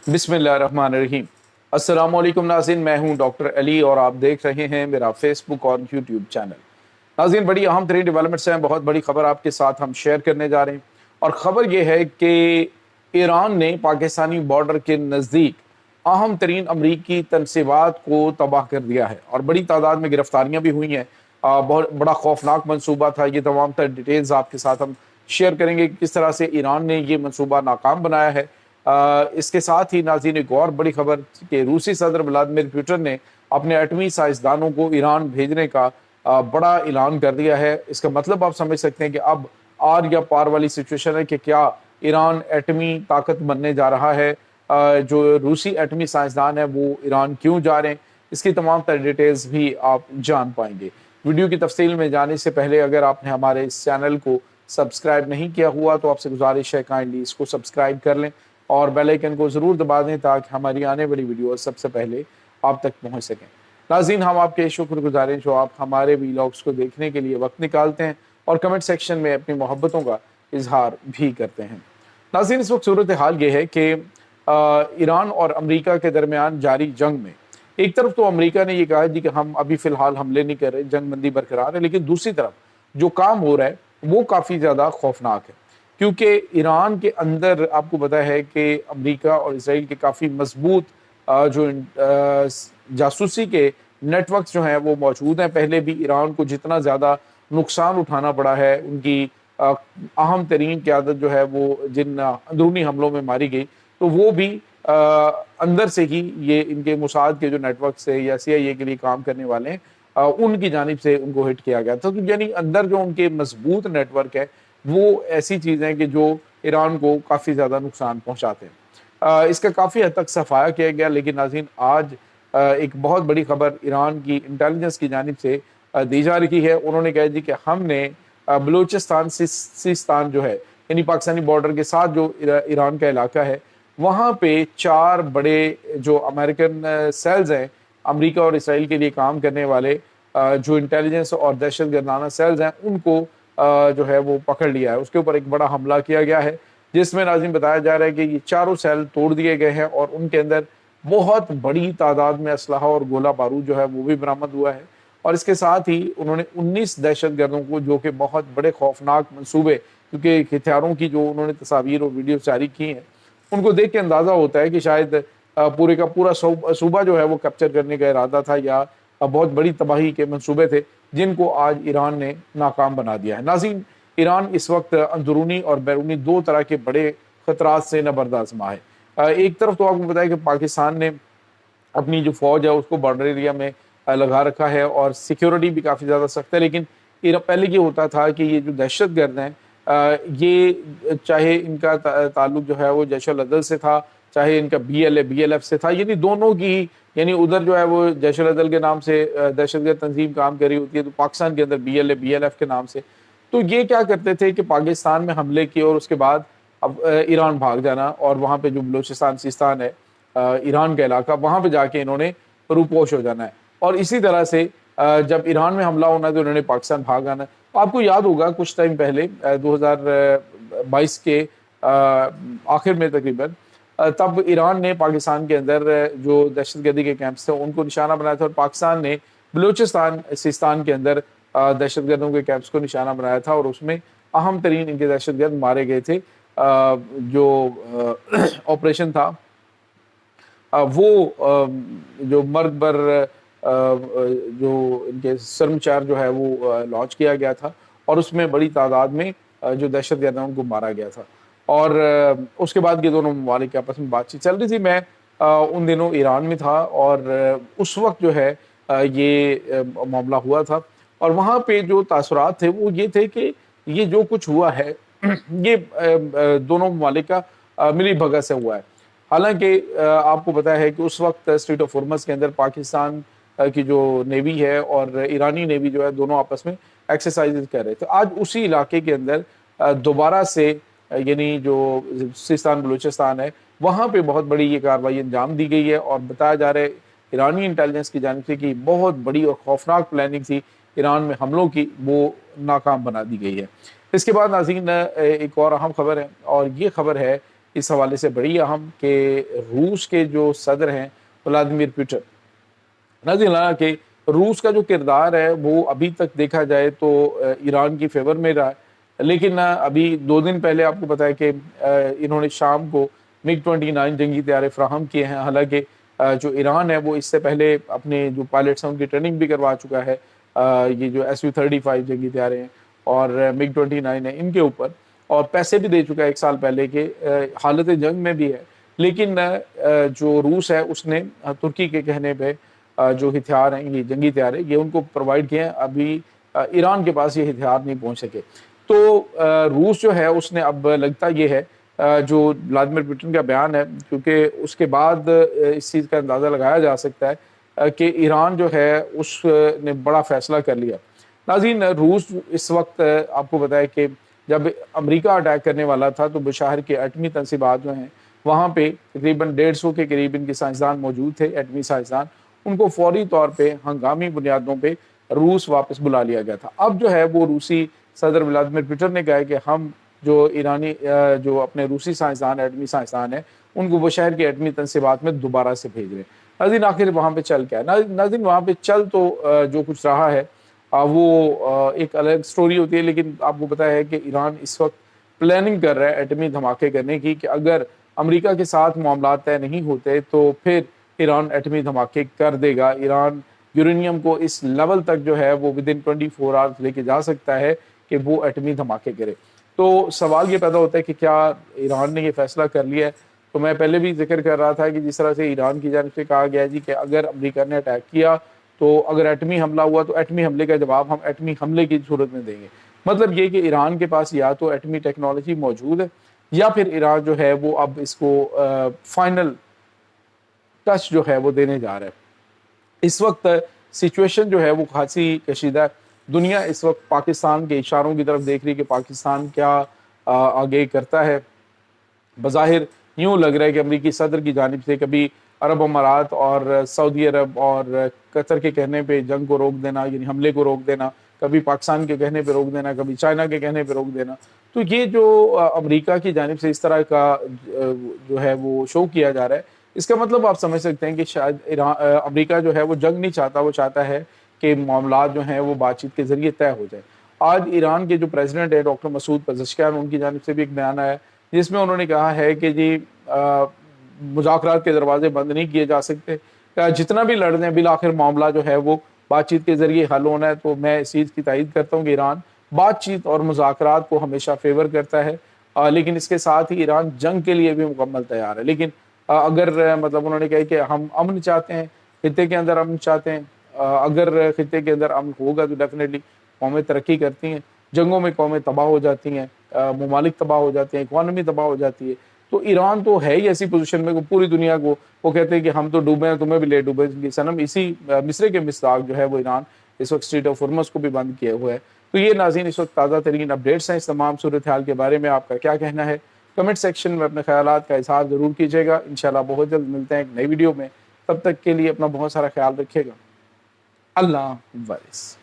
बिस्मिल्लाहिर्रहमानिर्रहीम। अस्सलाम वालेकुम नाज़रीन, मैं हूं डॉक्टर अली और आप देख रहे हैं मेरा फेसबुक और यूट्यूब चैनल। नाज़रीन, बड़ी अहम तरीन डेवलपमेंट्स हैं, बहुत बड़ी खबर आपके साथ हम शेयर करने जा रहे हैं। और ख़बर यह है कि ईरान ने पाकिस्तानी बॉर्डर के नज़दीक अहम तरीन अमरीकी तनसीबात को तबाह कर दिया है और बड़ी तादाद में गिरफ्तारियाँ भी हुई हैं। बहुत बड़ा खौफनाक मनसूबा था। ये तमाम तर डिटेल्स आपके साथ हम शेयर करेंगे कि किस तरह से ईरान ने ये मनसूबा नाकाम बनाया है। इसके साथ ही नाज़रीन, एक और बड़ी खबर कि रूसी सदर व्लादिमीर पुतिन ने अपने एटमी साइंसदानों को ईरान भेजने का बड़ा ऐलान कर दिया है। इसका मतलब आप समझ सकते हैं कि अब आर या पार वाली सिचुएशन है कि क्या ईरान एटमी ताकत बनने जा रहा है। जो रूसी एटमी साइंसदान है वो ईरान क्यों जा रहे हैं, इसकी तमाम तर डिटेल्स भी आप जान पाएंगे। वीडियो की तफसील में जाने से पहले अगर आपने हमारे इस चैनल को सब्सक्राइब नहीं किया हुआ तो आपसे गुजारिश है काइंडली इसको सब्सक्राइब कर लें और बेल आइकन को ज़रूर दबा दें ताकि हमारी आने वाली वीडियो सबसे पहले आप तक पहुंच सकें। नाज़रीन, हम आपके शुक्रगुजार हैं जो आप हमारे वीलॉग्स को देखने के लिए वक्त निकालते हैं और कमेंट सेक्शन में अपनी मोहब्बतों का इजहार भी करते हैं। नाज़रीन, इस वक्त सूरत हाल ये है कि ईरान और अमेरिका के दरमियान जारी जंग में एक तरफ तो अमेरिका ने यह कहा जी कि हम अभी फ़िलहाल हमले नहीं कर रहे, जंग बंदी बरकरार है, लेकिन दूसरी तरफ जो काम हो रहा है वो काफ़ी ज़्यादा खौफनाक है। क्योंकि ईरान के अंदर आपको पता है कि अमेरिका और इसराइल के काफ़ी मजबूत जो जासूसी के नेटवर्क्स जो हैं वो मौजूद हैं। पहले भी ईरान को जितना ज़्यादा नुकसान उठाना पड़ा है, उनकी अहम तरीन क़यादत जो है वो जिन अंदरूनी हमलों में मारी गई, तो वो भी अंदर से ही ये इनके मोसाद के जो नेटवर्क्स है या CIA के लिए काम करने वाले हैं उनकी जानिब से उनको हिट किया गया था। तो यानी अंदर जो उनके मजबूत नेटवर्क है वो ऐसी चीज़ें हैं कि जो ईरान को काफ़ी ज़्यादा नुकसान पहुँचाते हैं। इसका काफ़ी हद तक सफाया किया गया, लेकिन नाज़रीन आज एक बहुत बड़ी खबर ईरान की इंटेलिजेंस की जानिब से दी जा रही है। उन्होंने कहा जी कि हमने बलूचिस्तान सिस्तान जो है यानी पाकिस्तानी बॉर्डर के साथ जो ईरान का इलाका है वहाँ पे 4 बड़े जो अमेरिकन सेल्स हैं, अमेरिका और इसराइल के लिए काम करने वाले जो इंटेलिजेंस और दहशत गर्दाना सेल्स हैं, उनको जो है वो पकड़ लिया है। उसके ऊपर एक बड़ा हमला किया गया है जिसमें नाज़रीन बताया जा रहा है कि ये चारों सेल तोड़ दिए गए हैं और उनके अंदर बहुत बड़ी तादाद में असलहा और गोला बारूद जो है वो भी बरामद हुआ है। और इसके साथ ही उन्होंने 19 दहशत गर्दों को, जो कि बहुत बड़े खौफनाक मंसूबे, क्योंकि हथियारों की जो उन्होंने तस्वीर और वीडियो जारी की हैं उनको देख के अंदाज़ा होता है कि शायद पूरे का पूरा सूबा जो है वो कैप्चर करने का इरादा था या बहुत बड़ी तबाही के मंसूबे थे जिनको आज ईरान ने नाकाम बना दिया है। नाज़रीन, ईरान इस वक्त अंदरूनी और बैरूनी दो तरह के बड़े ख़तरात से नबर्द आज़मा है। एक तरफ तो आपको बताया कि पाकिस्तान ने अपनी जो फ़ौज है उसको बॉर्डर एरिया में लगा रखा है और सिक्योरिटी भी काफ़ी ज़्यादा सख्त है। लेकिन पहले ये होता था कि ये जो दहशत गर्द हैं ये चाहे इनका ताल्लुक जो है वो जैश-उल-अदल से था, चाहे इनका BLA BLF से था, यानी दोनों की, यानी उधर जो है वो जैश-उल-अदल के नाम से दहशतगर्द तंजीम काम कर रही होती है, तो पाकिस्तान के अंदर BLA BLF के नाम से। तो ये क्या करते थे कि पाकिस्तान में हमले किए और उसके बाद अब ईरान भाग जाना और वहाँ पे जो बलूचिस्तान सिस्तान है ईरान का इलाका, वहाँ पे जाके इन्होंने रूपोश हो जाना है। और इसी तरह से जब ईरान में हमला होना है तो इन्होंने पाकिस्तान भाग आना है। आपको याद होगा कुछ टाइम पहले 2022 के आखिर में तकरीबन तब ईरान ने पाकिस्तान के अंदर जो दहशतगर्दी के कैंप्स थे उनको निशाना बनाया था और पाकिस्तान ने बलूचिस्तान सिस्तान के अंदर दहशतगर्दों के कैंप्स को निशाना बनाया था और उसमें अहम तरीन इनके दहशतगर्द मारे गए थे। जो ऑपरेशन था वो जो मर्ग बर जो इनके शर्मचार जो है वो लॉन्च किया गया था और उसमें बड़ी तादाद में जो दहशतगर्द हैं उनको मारा गया था। और उसके बाद ये दोनों ममालिक आपस में बातचीत चल रही थी। मैं उन दिनों ईरान में था और उस वक्त जो है ये मामला हुआ था और वहाँ पे जो तासुरात थे वो ये थे कि ये जो कुछ हुआ है ये दोनों ममालिक का मिली भगत से हुआ है। हालांकि आपको पता है कि उस वक्त स्ट्रेट ऑफ हॉर्मज़ के अंदर पाकिस्तान की जो नेवी है और ईरानी नेवी जो है दोनों आपस में एक्सरसाइज कर रहे थे। आज उसी इलाके के अंदर दोबारा से यानी जो सिस्तान बलूचिस्तान है वहाँ पे बहुत बड़ी ये कार्रवाई अंजाम दी गई है और बताया जा रहा है ईरानी इंटेलिजेंस की जानिब से कि बहुत बड़ी और खौफनाक प्लानिंग थी ईरान में हमलों की, वो नाकाम बना दी गई है। इसके बाद नाज़रीन एक और अहम खबर है और ये खबर है اس حوالے سے بڑی اہم کہ روس کے جو صدر ہیں ولادیمیر پوٹن، ناظرین کہ روس کا جو کردار ہے وہ ابھی تک دیکھا جائے تو ایران کی فیور میں رہا ہے، لیکن ابھی 2 دن پہلے آپ کو پتا ہے کہ انہوں نے شام کو MiG-29 جنگی طیارے فراہم کیے ہیں، حالانکہ جو ایران ہے وہ اس سے پہلے اپنے جو پائلٹس ہیں ان کی ٹریننگ بھی کروا چکا ہے، یہ جو SU-35 جنگی طیارے ہیں اور MiG-29 ہیں ان کے اوپر، اور پیسے بھی دے چکا ہے 1 سال پہلے کہ حالت جنگ میں بھی ہے، لیکن جو روس ہے اس نے ترکی کے کہنے پہ جو ہتھیار ہیں یہ جنگی طیارے یہ ان کو پرووائڈ کیے ہیں، ابھی ایران کے پاس یہ ہتھیار نہیں پہنچ سکے۔ تو روس جو ہے اس نے اب لگتا یہ ہے جو ولادیمیر پوٹن کا بیان ہے، کیونکہ اس کے بعد اس چیز کا اندازہ لگایا جا سکتا ہے کہ ایران جو ہے اس نے بڑا فیصلہ کر لیا۔ ناظرین روس اس وقت آپ کو پتا ہے کہ جب امریکہ اٹیک کرنے والا تھا تو بشہر کے ایٹمی تنصیبات جو ہیں وہاں پہ تقریباً 150 کے قریب ان کے سائنسدان موجود تھے، ایٹمی سائنسدان، ان کو فوری طور پہ ہنگامی بنیادوں پہ روس واپس بلا لیا گیا تھا۔ اب جو ہے وہ روسی صدر ولادیمیر پوٹن نے کہا ہے کہ ہم جو ایرانی جو اپنے روسی سائنسدان ایٹمی سائنسدان ہیں ان کو بشہر کے ایٹمی تنصیبات میں دوبارہ سے بھیج رہے ہیں۔ ناظرین آخر وہاں پہ چل کیا ہے؟ ناظرین وہاں پہ چل تو جو کچھ رہا ہے وہ ایک الگ سٹوری ہوتی ہے، لیکن آپ کو پتا ہے کہ ایران اس وقت پلاننگ کر رہا ہے ایٹمی دھماکے کرنے کی، کہ اگر امریکہ کے ساتھ معاملات طے نہیں ہوتے تو پھر ایران ایٹمی دھماکے کر دے گا۔ ایران یورینیم کو اس لیول تک جو ہے وہ ودن 24 آورز لے کے جا سکتا ہے کہ وہ ایٹمی دھماکے کرے۔ تو سوال یہ پیدا ہوتا ہے کہ کیا ایران نے یہ فیصلہ کر لیا ہے؟ تو میں پہلے بھی ذکر کر رہا تھا کہ جس طرح سے ایران کی جانب سے کہا گیا جی کہ اگر امریکہ نے اٹیک کیا تو اگر ایٹمی حملہ ہوا تو ایٹمی حملے کا جواب ہم ایٹمی حملے کی صورت میں دیں گے۔ مطلب یہ کہ ایران کے پاس یا تو ایٹمی ٹیکنالوجی موجود ہے یا پھر ایران جو ہے وہ اب اس کو فائنل ٹچ جو ہے وہ دینے جا رہا ہے۔ اس وقت سچویشن جو ہے وہ خاصی کشیدہ ہے، دنیا اس وقت پاکستان کے اشاروں کی طرف دیکھ رہی کہ پاکستان کیا آگے کرتا ہے۔ بظاہر یوں لگ رہا ہے کہ امریکی صدر کی جانب سے کبھی عرب امارات اور سعودی عرب اور قطر کے کہنے پہ جنگ کو روک دینا، یعنی حملے کو روک دینا، کبھی پاکستان کے کہنے پہ روک دینا، کبھی چائنا کے کہنے پہ روک دینا، تو یہ جو امریکہ کی جانب سے اس طرح کا جو ہے وہ شو کیا جا رہا ہے، اس کا مطلب آپ سمجھ سکتے ہیں کہ شاید امریکہ جو ہے وہ جنگ نہیں چاہتا، وہ چاہتا ہے کہ معاملات جو ہیں وہ بات چیت کے ذریعے طے ہو جائے۔ آج ایران کے جو پریزیڈنٹ ہے ڈاکٹر مسعود پزشکیان، ان کی جانب سے بھی ایک بیان آیا ہے جس میں انہوں نے کہا ہے کہ جی مذاکرات کے دروازے بند نہیں کیے جا سکتے، جتنا بھی لڑنے بالآخر معاملہ جو ہے وہ بات چیت کے ذریعے حل ہونا ہے۔ تو میں اس چیز کی تائید کرتا ہوں کہ ایران بات چیت اور مذاکرات کو ہمیشہ فیور کرتا ہے، لیکن اس کے ساتھ ہی ایران جنگ کے لیے بھی مکمل تیار ہے۔ لیکن اگر مطلب انہوں نے کہا کہ ہم امن چاہتے ہیں، خطے کے اندر امن چاہتے ہیں، اگر خطے کے اندر امن ہوگا تو ڈیفینیٹلی قومیں ترقی کرتی ہیں، جنگوں میں قومیں تباہ ہو جاتی ہیں، ممالک تباہ ہو جاتے ہیں، اکانومی تباہ ہو جاتی ہے۔ تو ایران تو ہے ہی ایسی پوزیشن میں کہ پوری دنیا کو وہ کہتے ہیں کہ ہم تو ڈوبے ہیں، تمہیں بھی لے ڈوبے سنم۔ اسی مصرے کے مصداق جو ہے وہ ایران اس وقت اسٹریٹ آف ہرمز کو بھی بند کیے ہوئے ہے۔ تو یہ ناظرین اس وقت تازہ ترین اپڈیٹس ہیں۔ اس تمام صورتحال کے بارے میں آپ کا کیا کہنا ہے؟ کمنٹ سیکشن میں اپنے خیالات کا اظہار ضرور کیجیے گا۔ انشاءاللہ بہت جلد ملتے ہیں ایک نئی ویڈیو میں، تب تک کے لیے اپنا بہت سارا خیال رکھیے گا۔ اللہ حافظ۔